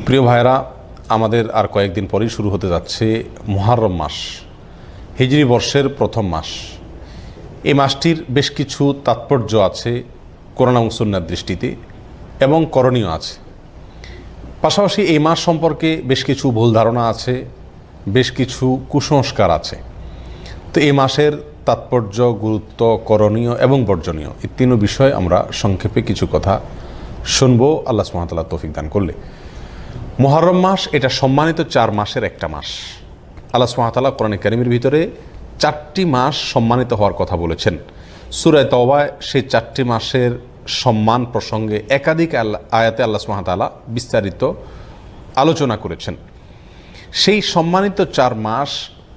প্রিয় ভাইরা, আমাদের আর কয়েকদিন পরেই শুরু হতে যাচ্ছে মুহররম মাস, হিজরি বর্ষের প্রথম মাস। এই মাসটির বেশ কিছু তাৎপর্য আছে কোরআন এবং সুন্নাহর দৃষ্টিতে, এবং করণীয় আছে। পাশাপাশি এই মাস সম্পর্কে বেশ কিছু ভুল ধারণা আছে, বেশ কিছু কুসংস্কার আছে। তো এই মাসের তাৎপর্য, গুরুত্ব, করণীয় এবং বর্জনীয় এই তিন বিষয়ে আমরা সংক্ষেপে কিছু কথা শুনবো, আল্লাহ সুবহানাহু ওয়া তাআলা তৌফিক দান করলে। মুহররম মাস এটা সম্মানিত 4 মাসের একটা মাস। আল্লাহ সুবহানাহু ওয়া তাআলা কোরআনে কারীমের ভিতরে 4টি মাস সম্মানিত হওয়ার কথা বলেছেন। সূরা তাওবায় সেই 4টি মাসের সম্মান প্রসঙ্গে একাধিক আয়াতে আল্লাহ সুবহানাহু ওয়া তাআলা বিস্তারিত আলোচনা করেছেন। সেই সম্মানিত 4 মাস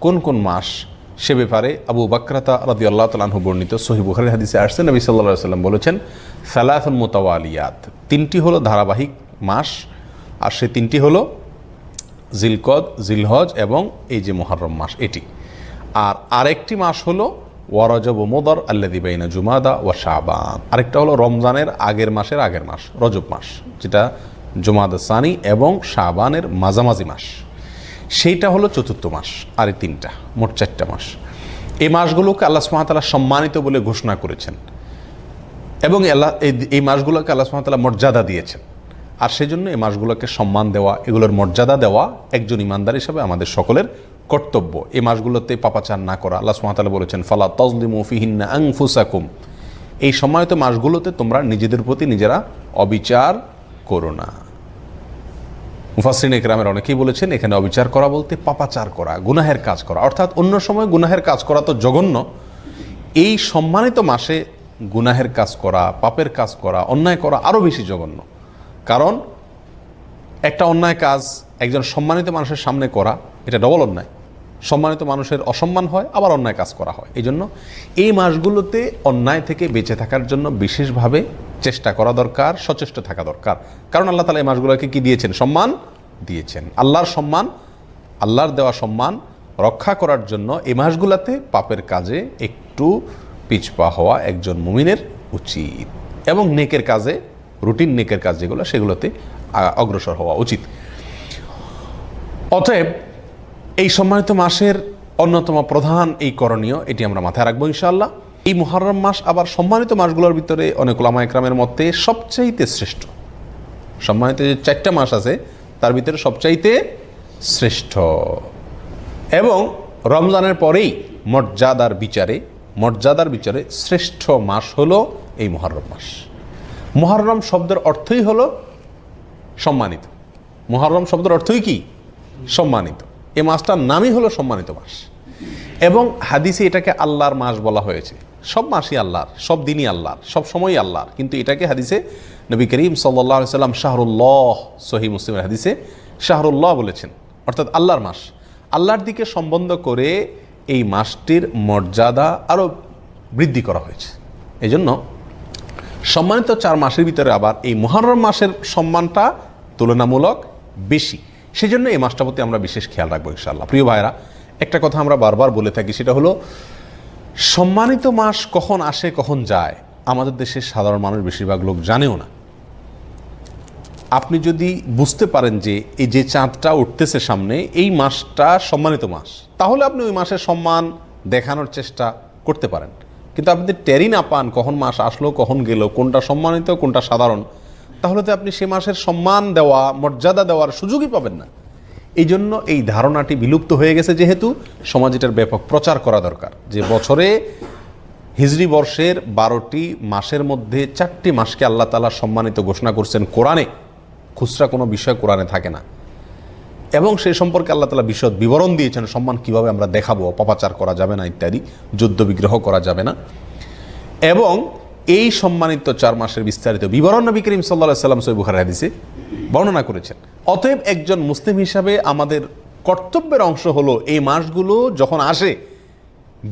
কোন কোন মাস সে ব্যাপারে আবু বাকরাতা রাদিয়াল্লাহু তাআলা আনহু বর্ণিত সহিহ বুখারীর হাদিসে আসছে, নবী সাল্লাল্লাহু আলাইহি ওয়াসাল্লাম বলেছেন, সালাসুন মুতাওয়ালিয়াত, 3টি হলো ধারাবাহিক মাস, আর সে 3টি হলো জিলকদ, জিলহজ এবং এই যে মুহররম মাস এটি। আর আরেকটি মাস হলো ওয়ারজব ও মুদর আল্লাযী বাইনা জুমাদা ওয়া শাবান। আরেকটা হলো রমজানের আগের মাসের আগের মাস, রজব মাস, যেটা জুমাদা সানি এবং শাবানের মাঝামাঝি মাস, সেইটা হলো 4র্থ মাস। আর এই 3টা, মোট 4টা মাস। এই মাসগুলোকে আল্লাহ সুবহানাহু ওয়া তাআলা সম্মানিত বলে ঘোষণা করেছেন, এবং এই মাসগুলোকে আল্লাহ সুবহানাহু ওয়া তাআলা মর্যাদা দিয়েছেন। আর সেজন্য এই মাসগুলোকে সম্মান দেওয়া, এগুলোর মর্যাদা দেওয়া একজন ইমানদার হিসাবে আমাদের সকলের কর্তব্য। এই মাসগুলোতে পাপাচার না করা। আল্লাহ সুবহানাহু ওয়া তাআলা বলেছেন, ফালা তাজলিমু ফিহিন্না আনফুসাকুম, এই সম্মানিত মাসগুলোতে তোমরা নিজেদের প্রতি নিজেরা অবিচার করো না। মুফাসসিরিন ইকরামের অনেকেই বলেছেন এখানে অবিচার করা বলতে পাপাচার করা, গুনাহের কাজ করা, অর্থাৎ অন্য সময় গুনাহের কাজ করা তো জঘন্য, এই সম্মানিত মাসে গুনাহের কাজ করা, পাপের কাজ করা, অন্যায় করা আরও বেশি জঘন্য। কারণ একটা অন্যায় কাজ একজন সম্মানিত মানুষের সামনে করা, এটা ডবল অন্যায়। সম্মানিত মানুষের অসম্মান হয়, আবার অন্যায় কাজ করা হয়। এই জন্য এই মাসগুলোতে অন্যায় থেকে বেঁচে থাকার জন্য বিশেষভাবে চেষ্টা করা দরকার, সচেষ্ট থাকা দরকার। কারণ আল্লাহ তাআলা এই মাসগুলোকে কি দিয়েছেন? সম্মান দিয়েছেন। আল্লাহর সম্মান, আল্লাহর দেওয়া সম্মান রক্ষা করার জন্য এই মাসগুলোতে পাপের কাজে একটু পিছপা হওয়া একজন মুমিনের উচিত, এবং নেকের কাজে, রুটিন নেকের কাজ যেগুলো, সেগুলোতে অগ্রসর হওয়া উচিত। অতএব এই সম্মানিত মাসের অন্যতম প্রধান এই করণীয়, এটি আমরা মাথায় রাখবো ইনশাআল্লাহ। এই মুহররম মাস আবার সম্মানিত মাসগুলোর ভিতরে অনেক উলামা ইকরামের মতে সবচাইতে শ্রেষ্ঠ। সম্মানিত যে 4টা মাস আছে তার ভিতরে সবচাইতে শ্রেষ্ঠ, এবং রমজানের পরেই মর্যাদার বিচারে শ্রেষ্ঠ মাস হলো এই মুহররম মাস। মুহররম শব্দের অর্থই হলো সম্মানিত। মুহররম শব্দের অর্থই কি? সম্মানিত। এই মাসটার নামই হলো সম্মানিত মাস, এবং হাদিসে এটাকে আল্লাহর মাস বলা হয়েছে। সব মাসই আল্লাহর, সব দিনই আল্লাহর, সব সময়ই আল্লাহর, কিন্তু এটাকে হাদিসে নবী করিম সাল্লাল্লাহু আলাইহি ওয়াসাল্লাম শাহরুল্লাহ, সহিহ মুসলিমের হাদিসে শাহরুল্লাহ বলেছেন, অর্থাৎ আল্লাহর মাস। আল্লাহর দিকে সম্বন্ধ করে এই মাসটির মর্যাদা আরও বৃদ্ধি করা হয়েছে। এই জন্য সম্মানিত 4 মাসের ভিতরে আবার এই মুহররম মাসের সম্মানটা তুলনামূলক বেশি। সেজন্য এই মাসটার প্রতি আমরা বিশেষ খেয়াল রাখবো ইনশাআল্লাহ। প্রিয় ভাইরা, একটা কথা আমরা বারবার বলে থাকি, সেটা হলো সম্মানিত মাস কখন আসে কখন যায় আমাদের দেশের সাধারণ মানুষ বেশিরভাগ লোক জানেও না। আপনি যদি বুঝতে পারেন যে এই যে চাঁদটা উঠতেছে সামনে, এই মাসটা সম্মানিত মাস, তাহলে আপনি ওই মাসের সম্মান দেখানোর চেষ্টা করতে পারেন। কিন্তু আপনি টেরই না পান কখন মাস আসলো, কখন গেল, কোনটা সম্মানিত কোনটা সাধারণ, তাহলে তো আপনি সে মাসের সম্মান দেওয়া, মর্যাদা দেওয়ার সুযোগই পাবেন না। এই জন্য এই ধারণাটি বিলুপ্ত হয়ে গেছে, যেহেতু সমাজ এটার ব্যাপক প্রচার করা দরকার, যে বছরে হিজরি বর্ষের 12টি মাসের মধ্যে 4টি মাসকে আল্লাহ তাআলা সম্মানিত ঘোষণা করছেন কোরআনে। খুচরা কোনো বিষয় কোরআনে থাকে না, এবং সেই সম্পর্কে আল্লাহ তাআলা বিশদ বিবরণ দিয়েছেন, সম্মান কিভাবে আমরা দেখাবো, পাপাচার করা যাবে না ইত্যাদি, যুদ্ধ বিগ্রহ করা যাবে না। এবং এই সম্মানিত 4 মাসের বিস্তারিত বিবরণ নবী করিম সাল্লাল্লাহু আলাইহি ওয়াসাল্লাম সহিহ বুখারীর হাদিসে বর্ণনা করেছেন। অতএব একজন মুসলিম হিসাবে আমাদের কর্তব্যের অংশ হলো এই মাসগুলো যখন আসে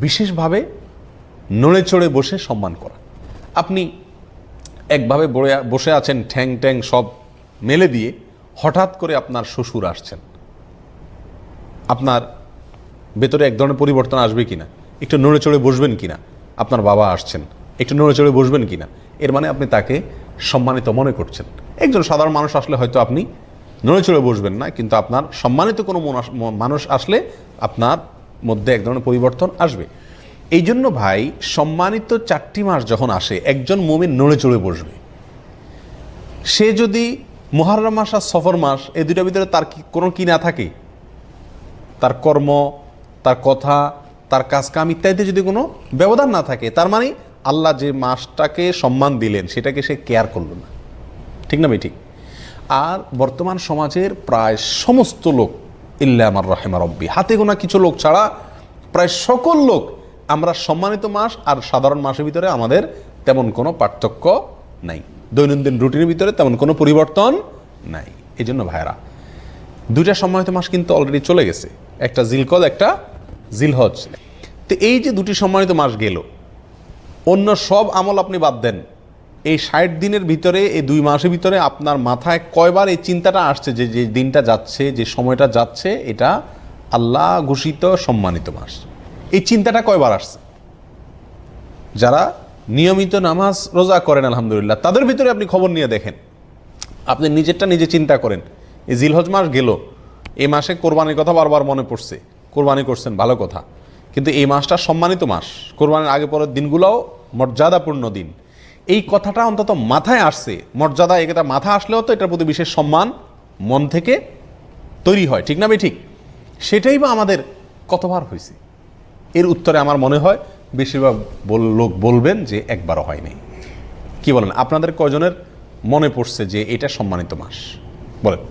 বিশেষভাবে নড়ে চড়ে বসে সম্মান করা। আপনি একভাবে বসে আছেন, ঠ্যাং ট্যাং সব মেলে দিয়ে, হঠাৎ করে আপনার শ্বশুর আসছেন, আপনার ভেতরে এক ধরনের পরিবর্তন আসবে কিনা, একটু নড়ে চড়ে বসবেন কিনা। আপনার বাবা আসছেন, একটু নড়ে চড়ে বসবেন কিনা। এর মানে আপনি তাকে সম্মানিত মনে করছেন। একজন সাধারণ মানুষ আসলে হয়তো আপনি নড়ে চড়ে বসবেন না, কিন্তু আপনার সম্মানিত কোনো মানুষ আসলে আপনার মধ্যে এক ধরনের পরিবর্তন আসবে। এই জন্য ভাই, সম্মানিত 4টি মাস যখন আসে, একজন মুমিন নড়ে চড়ে বসবে। সে যদি মুহররম মাস আর সফর মাস এই দুটার ভিতরে তার কোনো কি না থাকে, তার কর্ম, তার কথা, তার কাজকাম ইত্যাদিতে যদি কোনো ব্যবধান না থাকে, তার মানে আল্লাহ যে মাসটাকে সম্মান দিলেন সেটাকে সে কেয়ার করল না। ঠিক না ভাই? ঠিক। আর বর্তমান সমাজের প্রায় সমস্ত লোক, ইল্লা আমার রাহিমা রব্বি, হাতে গোনা কিছু লোক ছাড়া প্রায় সকল লোক, আমরা সম্মানিত মাস আর সাধারণ মাসের ভিতরে আমাদের তেমন কোনো পার্থক্য নাই, দৈনন্দিন রুটিনের ভিতরে তেমন কোনো পরিবর্তন নাই। এই জন্য ভাইরা, 2টা সম্মানিত মাস কিন্তু অলরেডি চলে গেছে, একটা জিলকদ, একটা জিলহজ। তো এই যে 2টি সম্মানিত মাস গেল, অন্য সব আমল আপনি বাদ দেন, এই 60 দিনের ভিতরে, এই 2 মাসের ভিতরে আপনার মাথায় কয়বার এই চিন্তাটা আসছে যে যে দিনটা যাচ্ছে, যে সময়টা যাচ্ছে, এটা আল্লাহ ঘোষিত সম্মানিত মাস? এই চিন্তাটা কয়বার আসছে? যারা নিয়মিত নামাজ রোজা করেন আলহামদুলিল্লাহ, তাদের ভিতরে আপনি খবর নিয়ে দেখেন, আপনি নিজেরটা নিজে চিন্তা করেন। এই জিলহজ মাস গেল, এই মাসে কোরবানির কথা বারবার মনে পড়ছে, কোরবানি করছেন, ভালো কথা, কিন্তু এই মাসটা সম্মানিত মাস, কোরবানির আগে পরের দিনগুলোও মর্যাদাপূর্ণ দিন। এই কথাটা অন্তত মাথায় আসছে, মর্যাদা, এটা মাথা আসলেও তো এটার প্রতি বিশেষ সম্মান মন থেকে তৈরি হয়। ঠিক না ভাই? ঠিক। সেটাই বা আমাদের কতবার হয়েছে? এর উত্তরে আমার মনে হয় বেশিরভাগ লোক বলবেন যে একবারও হয়নি। কি বলেন? আপনাদের কয়জনের মনে পড়ছে যে এটা সম্মানিত মাস? বলেন।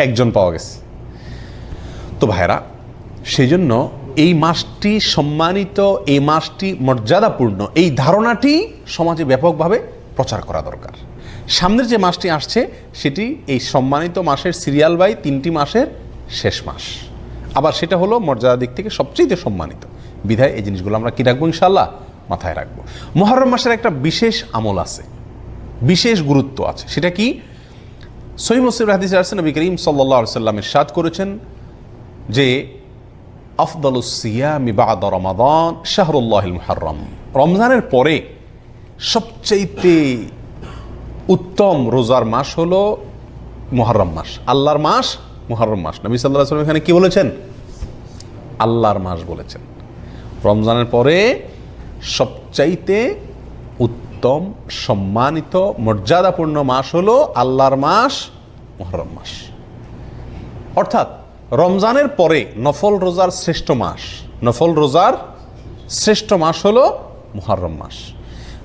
একজন পাওয়া গেছে। তো ভাইরা, সেই জন্য এই মাসটি সম্মানিত, এই মাসটি মর্যাদাপূর্ণ, এই ধারণাটি সমাজে ব্যাপকভাবে প্রচার করা দরকার। সামনের যে মাসটি আসছে সেটি এই সম্মানিত মাসের সিরিয়াল বাই 3টি মাসের শেষ মাস, আবার সেটা হলো মর্যাদার দিক থেকে সবচেয়ে সম্মানিত। বিধায় এই জিনিসগুলো আমরা কি রাখবো? ইনশাআল্লাহ মাথায় রাখবো। মুহররম মাসের একটা বিশেষ আমল আছে, বিশেষ গুরুত্ব আছে। সেটা কি? সহিহ মুসলিম হাদিসে আসছে, নবী করিম সাল্লাল্লাহু আলাইহি ওয়াসাল্লাম ইরশাদ করেছেন যে আফদালুস সিয়ামি বা'দা রমাদান শাহরুল্লাহিল মুহররম, রমজানের পরে সবচাইতে উত্তম রোজার মাস হলো মুহররম মাস, আল্লাহর মাস মুহররম মাস। নবী সাল্লাল্লাহু আলাইহি ওয়াসাল্লাম এখানে কি বলেছেন? আল্লাহর মাস বলেছেন। রমজানের পরে সবচাইতে উত্তম, সম্মানিত, মর্যাদাপূর্ণ মাস হলো আল্লাহর মাস মুহররম মাস। অর্থাৎ রমজানের পরে নফল রোজার শ্রেষ্ঠ মাস, নফল রোজার শ্রেষ্ঠ মাস হলো মুহররম মাস।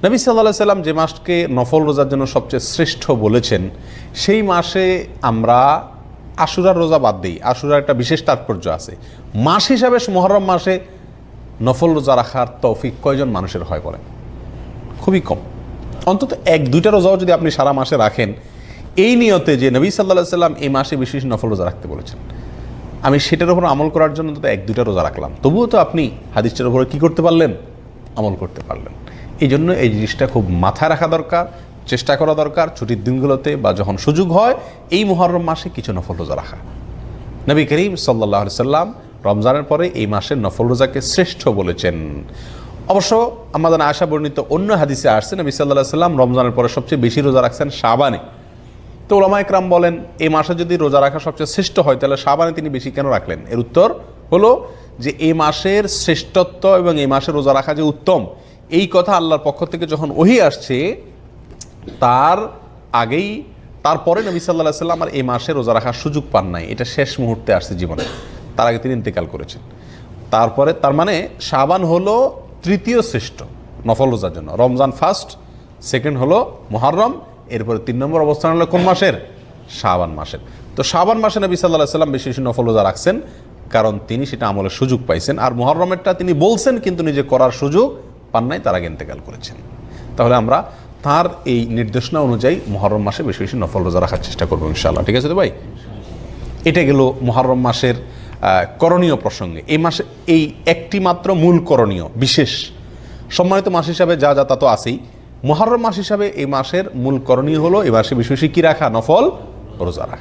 নবী সাল্লাল্লাহু আলাইহি ওয়াসাল্লাম যে মাসকে নফল রোজার জন্য সবচেয়ে শ্রেষ্ঠ বলেছেন, সেই মাসে আমরা আশুরার রোজা বাদ দিই। আশুরার একটা বিশেষ তাৎপর্য আছে। মাস হিসাবে মুহররম মাসে নফল রোজা রাখার তৌফিক কয়জন মানুষের হয় বলেন? খুবই কম। অন্তত 1-2টা রোজাও যদি আপনি সারা মাসে রাখেন, এই নিয়তে যে নবী সাল্লাল্লাহু আলাইহি ওয়াসাল্লাম এই মাসে বিশেষ নফল রোজা রাখতে বলেছেন, আমি সেটার উপর আমল করার জন্য তো 1-2টা রোজা রাখলাম, তবুও তো আপনি হাদিসটার উপরে কী করতে পারলেন? আমল করতে পারলেন। এই জন্য এই জিনিসটা খুব মাথায় রাখা দরকার, চেষ্টা করা দরকার ছুটির দিনগুলোতে বা যখন সুযোগ হয় এই মুহররম মাসে কিছু নফল রোজা রাখা। নবী করিম সাল্লাল্লাহু আলাইহি ওয়াসাল্লাম রমজানের পরে এই মাসের নফল রোজাকে শ্রেষ্ঠ বলেছেন। অবশ্য আমাদের আয়েশা বর্ণিত অন্য হাদিসে আসছে, নবী সাল্লাল্লাহু আলাইহি ওয়াসাল্লাম রমজানের পরে সবচেয়ে বেশি রোজা রাখছেন শাবানে। তো উলামা ইকরাম বলেন, এই মাসে যদি রোজা রাখা সবচেয়ে শ্রেষ্ঠ হয়, তাহলে শাবানে তিনি বেশি কেন রাখলেন? এর উত্তর হলো যে এই মাসের শ্রেষ্ঠত্ব এবং এই মাসে রোজা রাখা যে উত্তম, এই কথা আল্লাহর পক্ষ থেকে যখন ওহী আসছে, তার আগেই, তারপরে নবী সাল্লাল্লাহু আলাইহি ওয়াসাল্লাম আর এই মাসে রোজা রাখার সুযোগ পান নাই। এটা শেষ মুহূর্তে আসছে জীবনে, তার আগে তিনি ইন্তেকাল করেছেন। তারপরে তার মানে শাবান হলো 3য় শ্রেষ্ঠ নফল রোজার জন্য। রমজান ফার্স্ট, সেকেন্ড হলো মুহররম, এরপরে 3 নম্বর অবস্থান হলো কোন মাসের? শাবান মাসের। তো শাবান মাসে নবী সাল্লাল্লাহু আলাইহি ওয়াসাল্লাম বেশি বেশি নফল রোজা রাখছেন, কারণ তিনি সেটা আমলের সুযোগ পাইছেন। আর মুহররমেরটা তিনি বলছেন কিন্তু নিজে করার সুযোগ পান নাই, তার আগে ইন্তেকাল করেছেন। তাহলে আমরা তার এই নির্দেশনা অনুযায়ী মুহররম মাসে বেশি বেশি নফল রোজা রাখার চেষ্টা করবো ইনশাআল্লাহ। ঠিক আছে তো ভাই? এটা গেল মুহররম মাসের করণীয় প্রসঙ্গে। এই মাসে এই একটি মাত্র মূল করণীয়, বিশেষ সম্মানিত মাস হিসাবে যা যা তা তো আছেই, মুহররম মাস হিসাবে এই মাসের মূল করণীয় হলো এই মাসে বেশি বেশি কী রাখা? নফল রোজা রাখা।